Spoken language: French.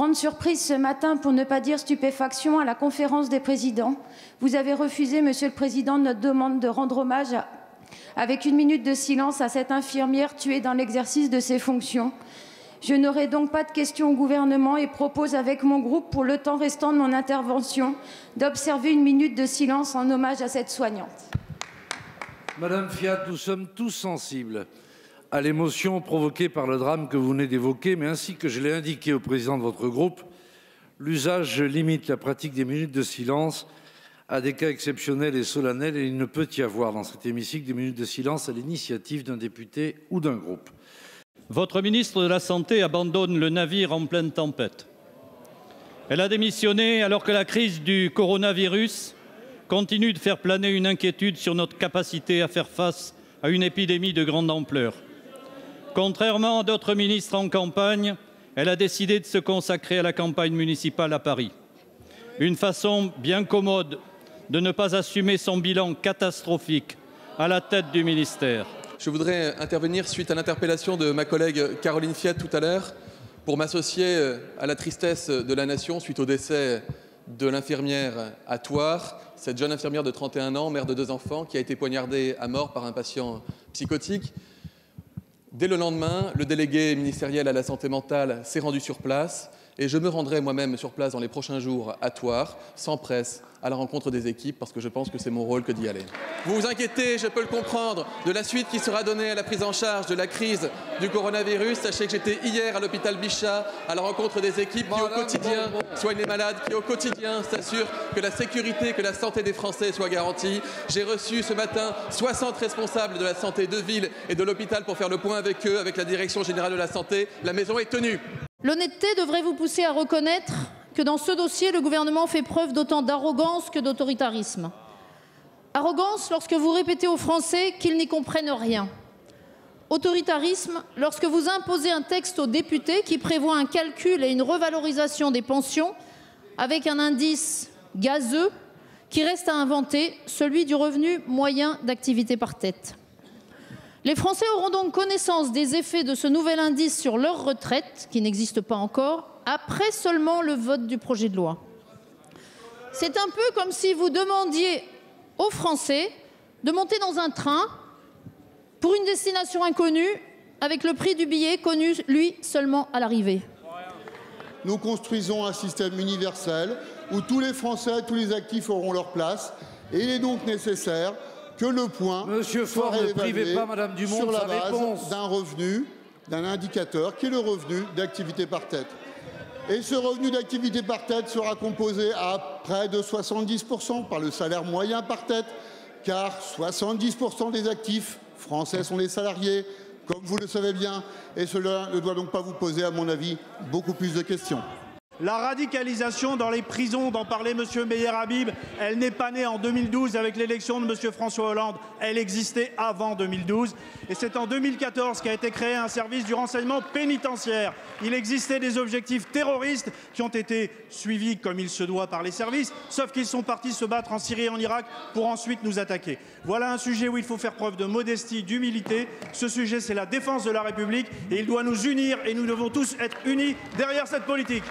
Grande surprise ce matin, pour ne pas dire stupéfaction, à la conférence des présidents. Vous avez refusé, Monsieur le Président, notre demande de rendre hommage avec 1 minute de silence à cette infirmière tuée dans l'exercice de ses fonctions. Je n'aurai donc pas de questions au gouvernement et propose avec mon groupe, pour le temps restant de mon intervention, d'observer 1 minute de silence en hommage à cette soignante. Madame Fiat, nous sommes tous sensibles à l'émotion provoquée par le drame que vous venez d'évoquer, mais ainsi que je l'ai indiqué au président de votre groupe, l'usage limite la pratique des minutes de silence à des cas exceptionnels et solennels, et il ne peut y avoir dans cet hémicycle des minutes de silence à l'initiative d'un député ou d'un groupe. Votre ministre de la Santé abandonne le navire en pleine tempête. Elle a démissionné alors que la crise du coronavirus continue de faire planer une inquiétude sur notre capacité à faire face à une épidémie de grande ampleur. Contrairement à d'autres ministres en campagne, elle a décidé de se consacrer à la campagne municipale à Paris. Une façon bien commode de ne pas assumer son bilan catastrophique à la tête du ministère. Je voudrais intervenir suite à l'interpellation de ma collègue Caroline Fiat tout à l'heure pour m'associer à la tristesse de la nation suite au décès de l'infirmière à Thouars, cette jeune infirmière de 31 ans, mère de 2 enfants, qui a été poignardée à mort par un patient psychotique. Dès le lendemain, le délégué ministériel à la santé mentale s'est rendu sur place et je me rendrai moi-même sur place dans les prochains jours à Thouars, sans presse, à la rencontre des équipes, parce que je pense que c'est mon rôle que d'y aller. Vous vous inquiétez, je peux le comprendre, de la suite qui sera donnée à la prise en charge de la crise du coronavirus. Sachez que j'étais hier à l'hôpital Bichat à la rencontre des équipes qui au quotidien soignent les malades, qui au quotidien s'assurent que la sécurité, que la santé des Français soit garantie. J'ai reçu ce matin 60 responsables de la santé de ville et de l'hôpital pour faire le point avec eux, avec la Direction générale de la santé. La maison est tenue. L'honnêteté devrait vous pousser à reconnaître que dans ce dossier, le gouvernement fait preuve d'autant d'arrogance que d'autoritarisme. Arrogance lorsque vous répétez aux Français qu'ils n'y comprennent rien. Autoritarisme lorsque vous imposez un texte aux députés qui prévoit un calcul et une revalorisation des pensions avec un indice gazeux qui reste à inventer, celui du revenu moyen d'activité par tête. Les Français auront donc connaissance des effets de ce nouvel indice sur leur retraite, qui n'existe pas encore, après seulement le vote du projet de loi. C'est un peu comme si vous demandiez aux Français de monter dans un train pour une destination inconnue, avec le prix du billet connu, lui, seulement à l'arrivée. Nous construisons un système universel où tous les Français, tous les actifs auront leur place, et il est donc nécessaire que le point soit réévalué sur la base d'un revenu, d'un indicateur qui est le revenu d'activité par tête. Et ce revenu d'activité par tête sera composé à près de 70% par le salaire moyen par tête, car 70% des actifs français sont les salariés, comme vous le savez bien, et cela ne doit donc pas vous poser, à mon avis, beaucoup plus de questions. La radicalisation dans les prisons dont parlait M. Meyer Habib, elle n'est pas née en 2012 avec l'élection de M. François Hollande, elle existait avant 2012. Et c'est en 2014 qu'a été créé un service du renseignement pénitentiaire. Il existait des objectifs terroristes qui ont été suivis comme il se doit par les services, sauf qu'ils sont partis se battre en Syrie et en Irak pour ensuite nous attaquer. Voilà un sujet où il faut faire preuve de modestie, d'humilité. Ce sujet, c'est la défense de la République et il doit nous unir et nous devons tous être unis derrière cette politique.